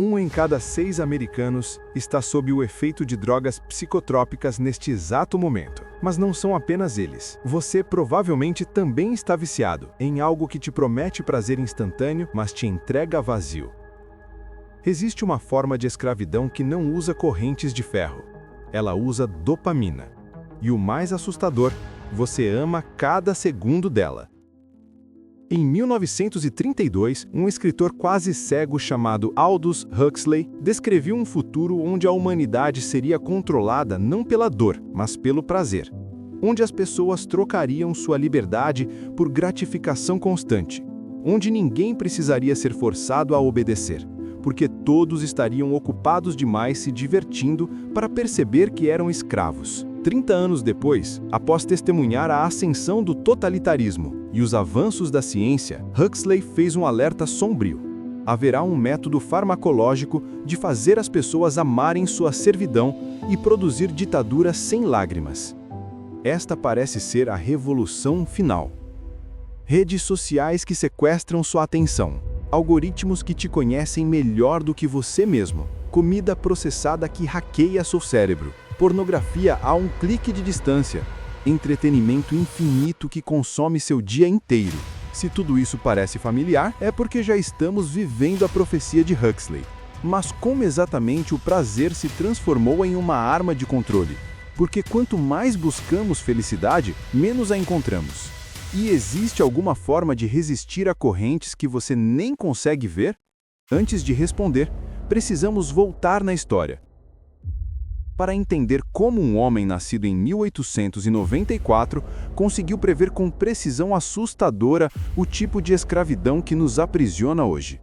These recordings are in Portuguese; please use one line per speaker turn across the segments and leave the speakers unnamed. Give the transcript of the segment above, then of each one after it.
Um em cada 6 americanos está sob o efeito de drogas psicotrópicas neste exato momento. Mas não são apenas eles. Você provavelmente também está viciado em algo que te promete prazer instantâneo, mas te entrega vazio. Existe uma forma de escravidão que não usa correntes de ferro. Ela usa dopamina. E o mais assustador, você ama cada segundo dela. Em 1932, um escritor quase cego chamado Aldous Huxley descreveu um futuro onde a humanidade seria controlada não pela dor, mas pelo prazer, onde as pessoas trocariam sua liberdade por gratificação constante, onde ninguém precisaria ser forçado a obedecer, porque todos estariam ocupados demais se divertindo para perceber que eram escravos. 30 anos depois, após testemunhar a ascensão do totalitarismo e os avanços da ciência, Huxley fez um alerta sombrio. Haverá um método farmacológico de fazer as pessoas amarem sua servidão e produzir ditadura sem lágrimas. Esta parece ser a revolução final. Redes sociais que sequestram sua atenção, algoritmos que te conhecem melhor do que você mesmo, comida processada que hackeia seu cérebro, pornografia a um clique de distância, entretenimento infinito que consome seu dia inteiro. Se tudo isso parece familiar, é porque já estamos vivendo a profecia de Huxley. Mas como exatamente o prazer se transformou em uma arma de controle? Porque quanto mais buscamos felicidade, menos a encontramos. E existe alguma forma de resistir a correntes que você nem consegue ver? Antes de responder, precisamos voltar na história. Para entender como um homem nascido em 1894 conseguiu prever com precisão assustadora o tipo de escravidão que nos aprisiona hoje.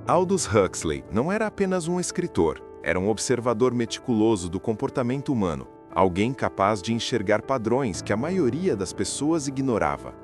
Aldous Huxley não era apenas um escritor, era um observador meticuloso do comportamento humano, alguém capaz de enxergar padrões que a maioria das pessoas ignorava.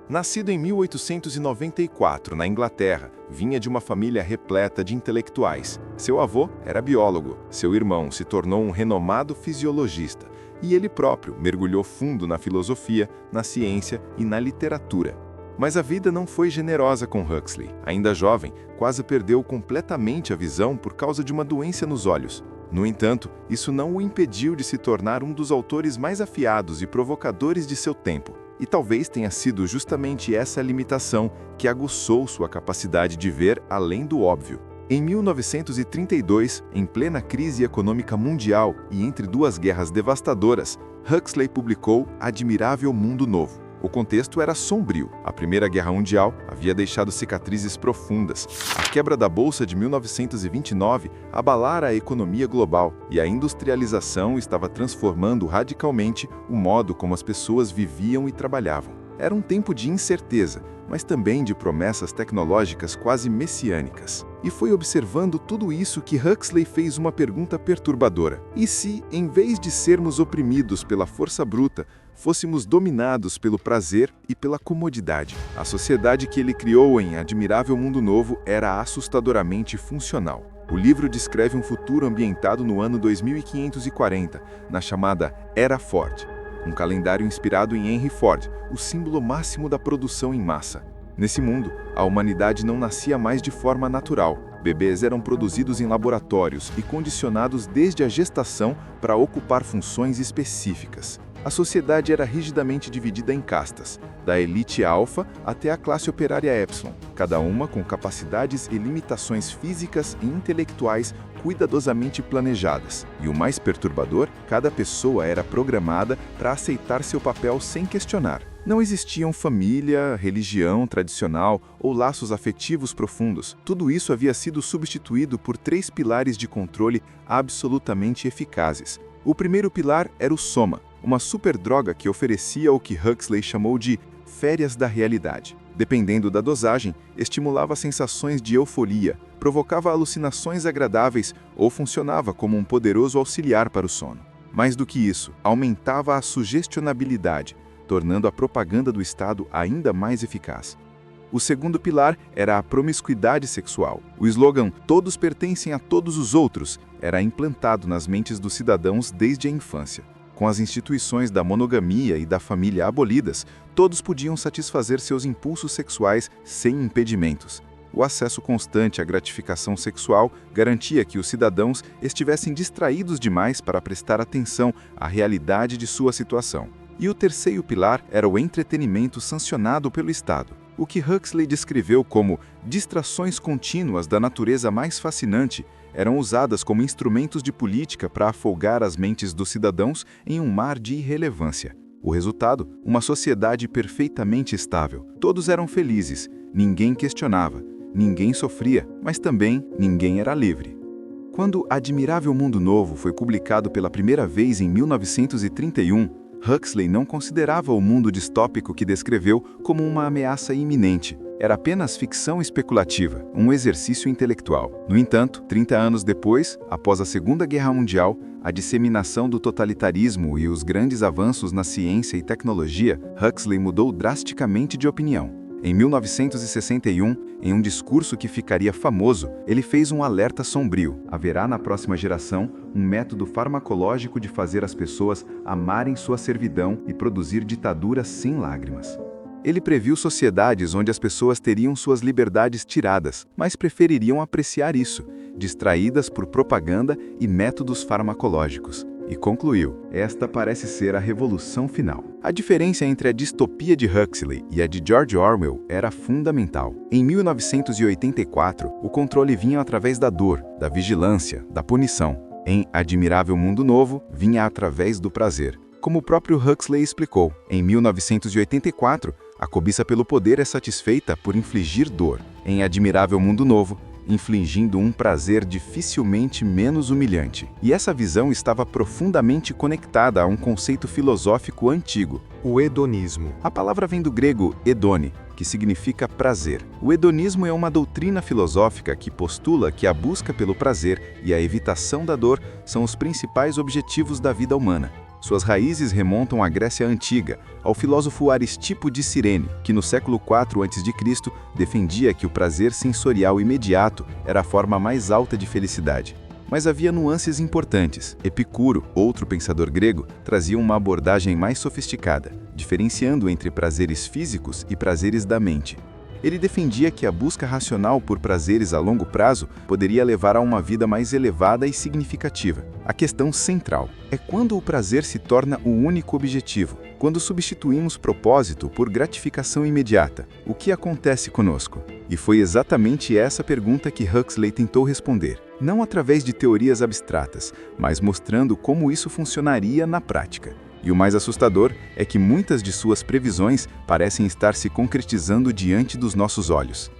Nascido em 1894, na Inglaterra, vinha de uma família repleta de intelectuais. Seu avô era biólogo, seu irmão se tornou um renomado fisiologista, e ele próprio mergulhou fundo na filosofia, na ciência e na literatura. Mas a vida não foi generosa com Huxley. Ainda jovem, quase perdeu completamente a visão por causa de uma doença nos olhos. No entanto, isso não o impediu de se tornar um dos autores mais afiados e provocadores de seu tempo. E talvez tenha sido justamente essa limitação que aguçou sua capacidade de ver além do óbvio. Em 1932, em plena crise econômica mundial e entre duas guerras devastadoras, Huxley publicou Admirável Mundo Novo. O contexto era sombrio. A Primeira Guerra Mundial havia deixado cicatrizes profundas. A quebra da Bolsa de 1929 abalara a economia global e a industrialização estava transformando radicalmente o modo como as pessoas viviam e trabalhavam. Era um tempo de incerteza, mas também de promessas tecnológicas quase messiânicas. E foi observando tudo isso que Huxley fez uma pergunta perturbadora. E se, em vez de sermos oprimidos pela força bruta, fôssemos dominados pelo prazer e pela comodidade? A sociedade que ele criou em Admirável Mundo Novo era assustadoramente funcional. O livro descreve um futuro ambientado no ano 2540, na chamada Era Ford. Um calendário inspirado em Henry Ford, o símbolo máximo da produção em massa. Nesse mundo, a humanidade não nascia mais de forma natural. Bebês eram produzidos em laboratórios e condicionados desde a gestação para ocupar funções específicas. A sociedade era rigidamente dividida em castas, da elite alfa até a classe operária epsilon, cada uma com capacidades e limitações físicas e intelectuais cuidadosamente planejadas. E o mais perturbador, cada pessoa era programada para aceitar seu papel sem questionar. Não existiam família, religião tradicional ou laços afetivos profundos. Tudo isso havia sido substituído por 3 pilares de controle absolutamente eficazes. O primeiro pilar era o soma, uma superdroga que oferecia o que Huxley chamou de férias da realidade. Dependendo da dosagem, estimulava sensações de euforia, provocava alucinações agradáveis ou funcionava como um poderoso auxiliar para o sono. Mais do que isso, aumentava a sugestionabilidade, tornando a propaganda do Estado ainda mais eficaz. O segundo pilar era a promiscuidade sexual. O slogan "Todos pertencem a todos os outros" era implantado nas mentes dos cidadãos desde a infância. Com as instituições da monogamia e da família abolidas, todos podiam satisfazer seus impulsos sexuais sem impedimentos.
O acesso constante à gratificação sexual garantia que os cidadãos estivessem distraídos demais para prestar atenção à realidade de sua situação. E o terceiro pilar era o entretenimento sancionado pelo Estado, o que Huxley descreveu como distrações contínuas da natureza mais fascinante eram usadas como instrumentos de política para afogar as mentes dos cidadãos em um mar de irrelevância. O resultado? Uma sociedade perfeitamente estável. Todos eram felizes, ninguém questionava, ninguém sofria, mas também ninguém era livre. Quando Admirável Mundo Novo foi publicado pela primeira vez em 1931, Huxley não considerava o mundo distópico que descreveu como uma ameaça iminente. Era apenas ficção especulativa, um exercício intelectual. No entanto, 30 anos depois, após a Segunda Guerra Mundial, a disseminação do totalitarismo e os grandes avanços na ciência e tecnologia, Huxley mudou drasticamente de opinião. Em 1961, em um discurso que ficaria famoso, ele fez um alerta sombrio. Haverá na próxima geração um método farmacológico de fazer as pessoas amarem sua servidão e produzir ditaduras sem lágrimas. Ele previu sociedades onde as pessoas teriam suas liberdades tiradas, mas prefeririam apreciar isso, distraídas por propaganda e métodos farmacológicos. E concluiu, esta parece ser a revolução final. A diferença entre a distopia de Huxley e a de George Orwell era fundamental. Em 1984, o controle vinha através da dor, da vigilância, da punição. Em Admirável Mundo Novo, vinha através do prazer. Como o próprio Huxley explicou, em 1984, a cobiça pelo poder é satisfeita por infligir dor. Em Admirável Mundo Novo, infligindo um prazer dificilmente menos humilhante. E essa visão estava profundamente conectada a um conceito filosófico antigo,
o hedonismo.
A palavra vem do grego hedone, que significa prazer. O hedonismo é uma doutrina filosófica que postula que a busca pelo prazer e a evitação da dor são os principais objetivos da vida humana. Suas raízes remontam à Grécia Antiga, ao filósofo Aristipo de Cirene, que no século IV a.C. defendia que o prazer sensorial imediato era a forma mais alta de felicidade. Mas havia nuances importantes. Epicuro, outro pensador grego, trazia uma abordagem mais sofisticada, diferenciando entre prazeres físicos e prazeres da mente. Ele defendia que a busca racional por prazeres a longo prazo poderia levar a uma vida mais elevada e significativa. A questão central é quando o prazer se torna o único objetivo, quando substituímos propósito por gratificação imediata. O que acontece conosco? E foi exatamente essa pergunta que Huxley tentou responder, não através de teorias abstratas, mas mostrando como isso funcionaria na prática. E o mais assustador é que muitas de suas previsões parecem estar se concretizando diante dos nossos olhos.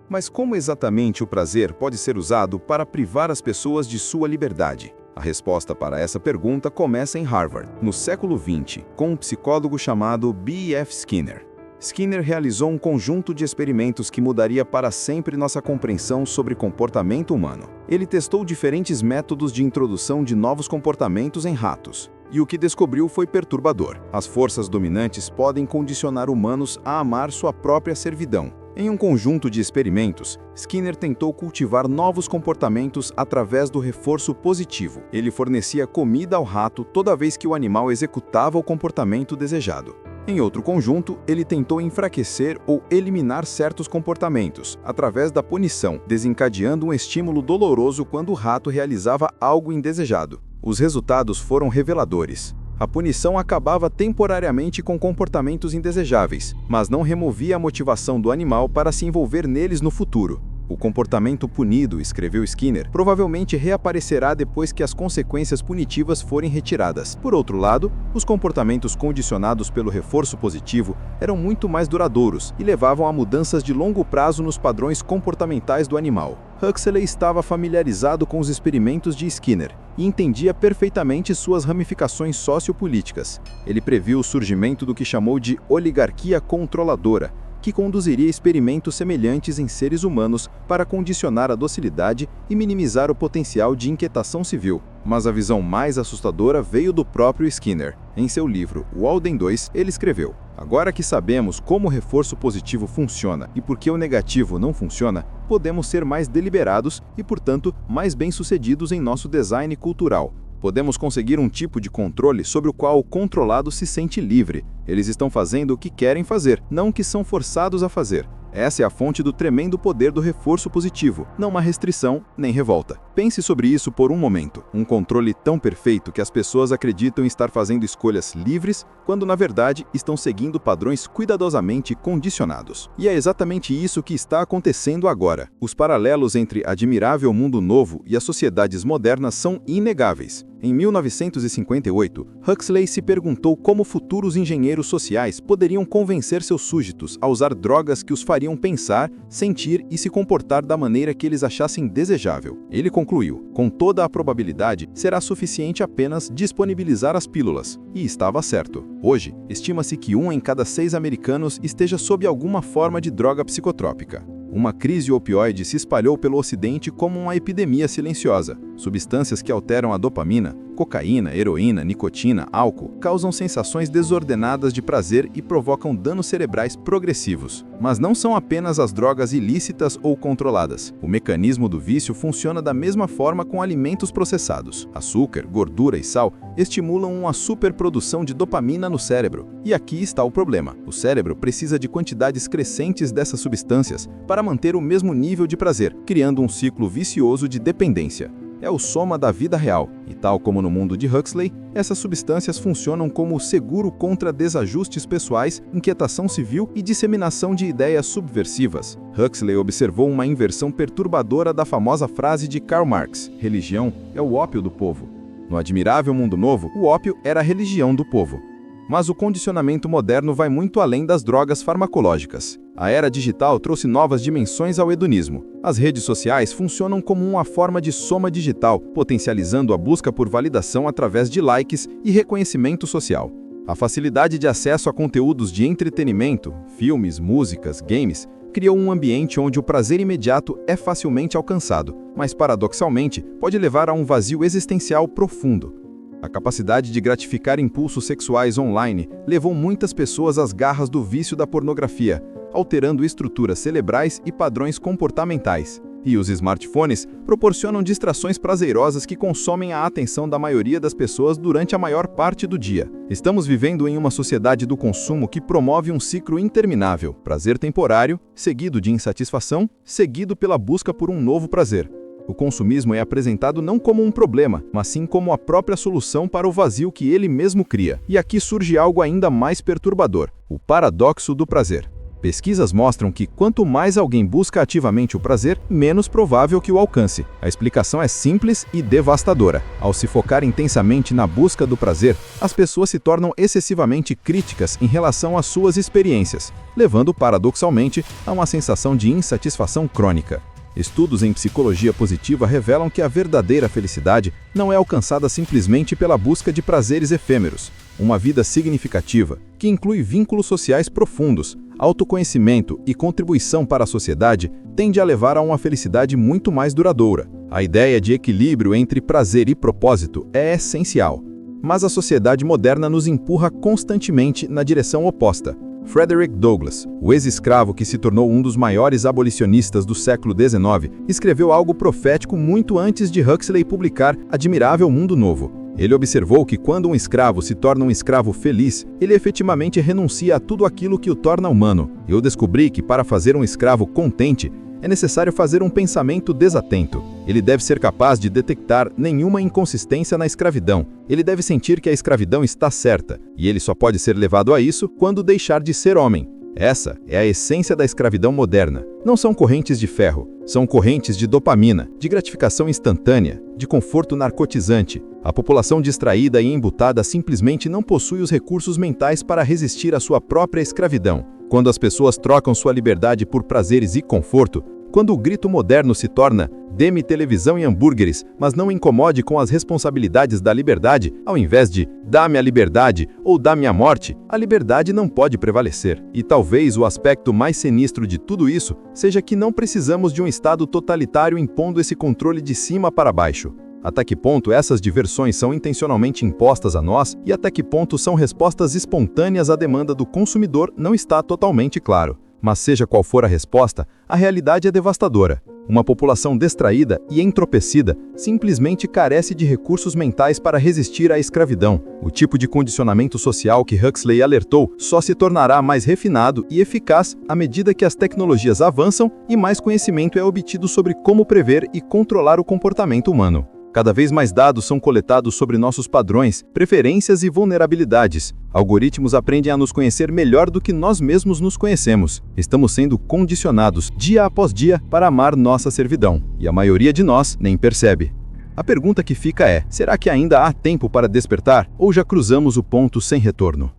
Mas como exatamente o prazer pode ser usado para privar as pessoas de sua liberdade? A resposta para essa pergunta começa em Harvard, no século XX, com um psicólogo chamado B.F. Skinner. Skinner realizou um conjunto de experimentos que mudaria para sempre nossa compreensão sobre comportamento humano. Ele testou diferentes métodos de introdução de novos comportamentos em ratos. E o que descobriu foi perturbador. As forças dominantes podem condicionar humanos a amar sua própria servidão. Em um conjunto de experimentos, Skinner tentou cultivar novos comportamentos através do reforço positivo. Ele fornecia comida ao rato toda vez que o animal executava o comportamento desejado. Em outro conjunto, ele tentou enfraquecer ou eliminar certos comportamentos, através da punição, desencadeando um estímulo doloroso quando o rato realizava algo indesejado. Os resultados foram reveladores. A punição acabava temporariamente com comportamentos indesejáveis, mas não removia a motivação do animal para se envolver neles no futuro. O comportamento punido, escreveu Skinner, provavelmente reaparecerá depois que as consequências punitivas forem retiradas. Por outro lado, os comportamentos condicionados pelo reforço positivo eram muito mais duradouros e levavam a mudanças de longo prazo nos padrões comportamentais do animal. Huxley estava familiarizado com os experimentos de Skinner e entendia perfeitamente suas ramificações sociopolíticas. Ele previu o surgimento do que chamou de oligarquia controladora, que conduziria experimentos semelhantes em seres humanos para condicionar a docilidade e minimizar o potencial de inquietação civil. Mas a visão mais assustadora veio do próprio Skinner. Em seu livro Walden 2, ele escreveu: "Agora que sabemos como o reforço positivo funciona e por que o negativo não funciona, podemos ser mais deliberados e, portanto, mais bem-sucedidos em nosso design cultural.
podemos conseguir um tipo de controle sobre o qual o controlado se sente livre. Eles estão fazendo o que querem fazer, não o que são forçados a fazer. Essa é a fonte do tremendo poder do reforço positivo, não uma restrição nem revolta. Pense sobre isso por um momento. Um controle tão perfeito que as pessoas acreditam estar fazendo escolhas livres, quando na verdade estão seguindo padrões cuidadosamente condicionados. E é exatamente isso que está acontecendo agora. Os paralelos entre Admirável Mundo Novo e as sociedades modernas são inegáveis. Em 1958, Huxley se perguntou como futuros engenheiros sociais poderiam convencer seus súditos a usar drogas que os fariam pensar, sentir e se comportar da maneira que eles achassem desejável. Ele concluiu: com toda a probabilidade, será suficiente apenas disponibilizar as pílulas. E estava certo. Hoje, estima-se que 1 em cada 6 americanos esteja sob alguma forma de droga psicotrópica. Uma crise opioide se espalhou pelo Ocidente como uma epidemia silenciosa. Substâncias que alteram a dopamina, cocaína, heroína, nicotina, álcool, causam sensações desordenadas de prazer e provocam danos cerebrais progressivos. Mas não são apenas as drogas ilícitas ou controladas. O mecanismo do vício funciona da mesma forma com alimentos processados. Açúcar, gordura e sal estimulam uma superprodução de dopamina no cérebro. E aqui está o problema. O cérebro precisa de quantidades crescentes dessas substâncias para manter o mesmo nível de prazer, criando um ciclo vicioso de dependência. É o soma da vida real, e tal como no mundo de Huxley, essas substâncias funcionam como seguro contra desajustes pessoais, inquietação civil e disseminação de ideias subversivas. Huxley observou uma inversão perturbadora da famosa frase de Karl Marx: religião é o ópio do povo. No Admirável Mundo Novo, o ópio era a religião do povo. Mas o condicionamento moderno vai muito além das drogas farmacológicas. A era digital trouxe novas dimensões ao hedonismo. As redes sociais funcionam como uma forma de soma digital, potencializando a busca por validação através de likes e reconhecimento social. A facilidade de acesso a conteúdos de entretenimento, filmes, músicas, games, criou um ambiente onde o prazer imediato é facilmente alcançado, mas paradoxalmente pode levar a um vazio existencial profundo. A capacidade de gratificar impulsos sexuais online levou muitas pessoas às garras do vício da pornografia, alterando estruturas cerebrais e padrões comportamentais. E os smartphones proporcionam distrações prazerosas que consomem a atenção da maioria das pessoas durante a maior parte do dia. Estamos vivendo em uma sociedade do consumo que promove um ciclo interminável: prazer temporário, seguido de insatisfação, seguido pela busca por um novo prazer. O consumismo é apresentado não como um problema, mas sim como a própria solução para o vazio que ele mesmo cria. E aqui surge algo ainda mais perturbador: o paradoxo do prazer. Pesquisas mostram que quanto mais alguém busca ativamente o prazer, menos provável que o alcance. A explicação é simples e devastadora. Ao se focar intensamente na busca do prazer, as pessoas se tornam excessivamente críticas em relação às suas experiências, levando paradoxalmente a uma sensação de insatisfação crônica. Estudos em psicologia positiva revelam que a verdadeira felicidade não é alcançada simplesmente pela busca de prazeres efêmeros. Uma vida significativa, que inclui vínculos sociais profundos, autoconhecimento e contribuição para a sociedade, tende a levar a uma felicidade muito mais duradoura. A ideia de equilíbrio entre prazer e propósito é essencial, mas a sociedade moderna nos empurra constantemente na direção oposta. Frederick Douglass, o ex-escravo que se tornou um dos maiores abolicionistas do século XIX, escreveu algo profético muito antes de Huxley publicar Admirável Mundo Novo. Ele observou que quando um escravo se torna um escravo feliz, ele efetivamente renuncia a tudo aquilo que o torna humano. Eu descobri que para fazer um escravo contente, é necessário fazer um pensamento desatento. Ele deve ser capaz de detectar nenhuma inconsistência na escravidão. Ele deve sentir que a escravidão está certa, e ele só pode ser levado a isso quando deixar de ser homem. Essa é a essência da escravidão moderna. Não são correntes de ferro, são correntes de dopamina, de gratificação instantânea, de conforto narcotizante. A população distraída e embutada simplesmente não possui os recursos mentais para resistir à sua própria escravidão. Quando as pessoas trocam sua liberdade por prazeres e conforto, quando o grito moderno se torna "dê-me televisão e hambúrgueres, mas não me incomode com as responsabilidades da liberdade", ao invés de "dá-me a liberdade" ou "dá-me a morte", a liberdade não pode prevalecer. E talvez o aspecto mais sinistro de tudo isso seja que não precisamos de um Estado totalitário impondo esse controle de cima para baixo. Até que ponto essas diversões são intencionalmente impostas a nós e até que ponto são respostas espontâneas à demanda do consumidor não está totalmente claro. Mas seja qual for a resposta, a realidade é devastadora. Uma população distraída e entropecida simplesmente carece de recursos mentais para resistir à escravidão. O tipo de condicionamento social que Huxley alertou só se tornará mais refinado e eficaz à medida que as tecnologias avançam e mais conhecimento é obtido sobre como prever e controlar o comportamento humano. Cada vez mais dados são coletados sobre nossos padrões, preferências e vulnerabilidades. Algoritmos aprendem a nos conhecer melhor do que nós mesmos nos conhecemos. Estamos sendo condicionados, dia após dia, para amar nossa servidão. E a maioria de nós nem percebe. A pergunta que fica é, será que ainda há tempo para despertar? Ou já cruzamos o ponto sem retorno?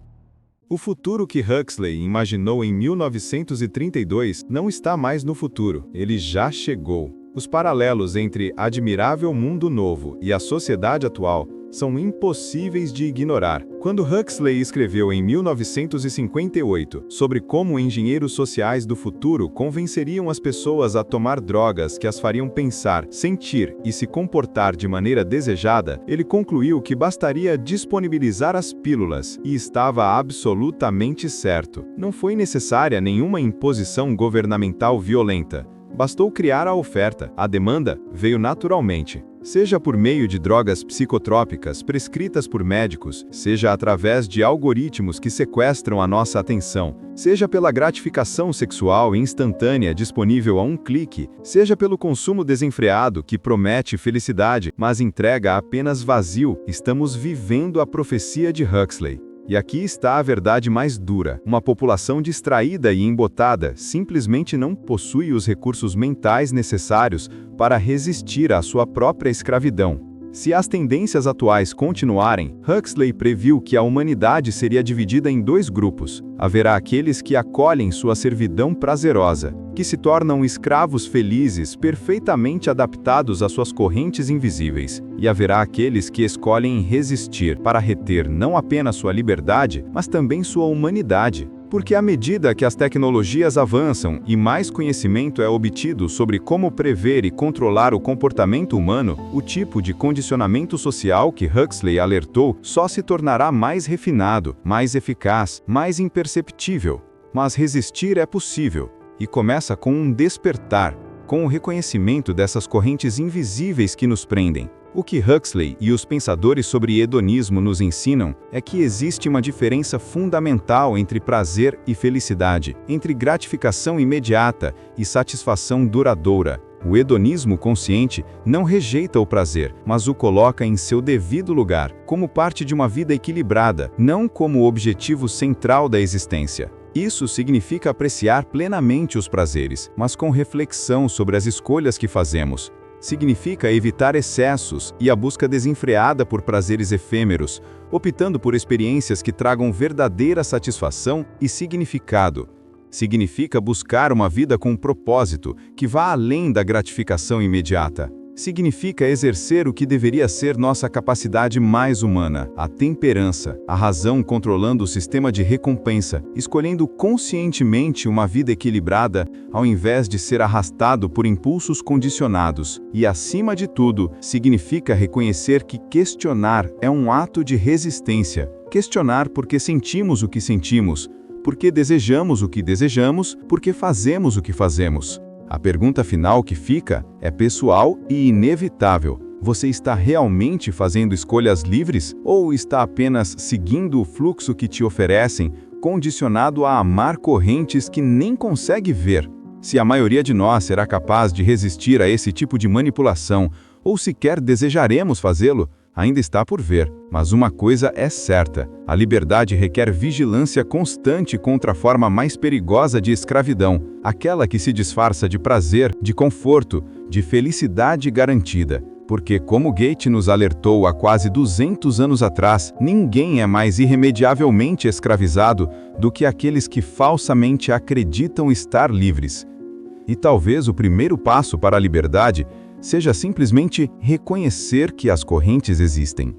O futuro que Huxley imaginou em 1932 não está mais no futuro, ele já chegou. Os paralelos entre Admirável Mundo Novo e a sociedade atual são impossíveis de ignorar. Quando Huxley escreveu em 1958 sobre como engenheiros sociais do futuro convenceriam as pessoas a tomar drogas que as fariam pensar, sentir e se comportar de maneira desejada, ele concluiu que bastaria disponibilizar as pílulas, e estava absolutamente certo. Não foi necessária nenhuma imposição governamental violenta. Bastou criar a oferta, a demanda veio naturalmente. Seja por meio de drogas psicotrópicas prescritas por médicos, seja através de algoritmos que sequestram a nossa atenção, seja pela gratificação sexual instantânea disponível a um clique, seja pelo consumo desenfreado que promete felicidade, mas entrega apenas vazio, estamos vivendo a profecia de Huxley. E aqui está a verdade mais dura. Uma população distraída e embotada simplesmente não possui os recursos mentais necessários para resistir à sua própria escravidão. Se as tendências atuais continuarem, Huxley previu que a humanidade seria dividida em dois grupos. Haverá aqueles que acolhem sua servidão prazerosa, que se tornam escravos felizes, perfeitamente adaptados às suas correntes invisíveis. E haverá aqueles que escolhem resistir para reter não apenas sua liberdade, mas também sua humanidade. Porque à medida que as tecnologias avançam e mais conhecimento é obtido sobre como prever e controlar o comportamento humano, o tipo de condicionamento social que Huxley alertou só se tornará mais refinado, mais eficaz, mais imperceptível. Mas resistir é possível, e começa com um despertar, com o reconhecimento dessas correntes invisíveis que nos prendem. O que Huxley e os pensadores sobre hedonismo nos ensinam é que existe uma diferença fundamental entre prazer e felicidade, entre gratificação imediata e satisfação duradoura. O hedonismo consciente não rejeita o prazer, mas o coloca em seu devido lugar, como parte de uma vida equilibrada, não como o objetivo central da existência. Isso significa apreciar plenamente os prazeres, mas com reflexão sobre as escolhas que fazemos. Significa evitar excessos e a busca desenfreada por prazeres efêmeros, optando por experiências que tragam verdadeira satisfação e significado. Significa buscar uma vida com propósito, que vá além da gratificação imediata. Significa exercer o que deveria ser nossa capacidade mais humana, a temperança, a razão controlando o sistema de recompensa, escolhendo conscientemente uma vida equilibrada, ao invés de ser arrastado por impulsos condicionados. E, acima de tudo, significa reconhecer que questionar é um ato de resistência. Questionar porque sentimos o que sentimos, porque desejamos o que desejamos, porque fazemos o que fazemos. A pergunta final que fica é pessoal e inevitável. Você está realmente fazendo escolhas livres ou está apenas seguindo o fluxo que te oferecem, condicionado a amar correntes que nem consegue ver? Se a maioria de nós será capaz de resistir a esse tipo de manipulação, ou sequer desejaremos fazê-lo, ainda está por ver. Mas uma coisa é certa: a liberdade requer vigilância constante contra a forma mais perigosa de escravidão, aquela que se disfarça de prazer, de conforto, de felicidade garantida. Porque, como Goethe nos alertou há quase 200 anos atrás, ninguém é mais irremediavelmente escravizado do que aqueles que falsamente acreditam estar livres. E talvez o primeiro passo para a liberdade seja simplesmente reconhecer que as correntes existem.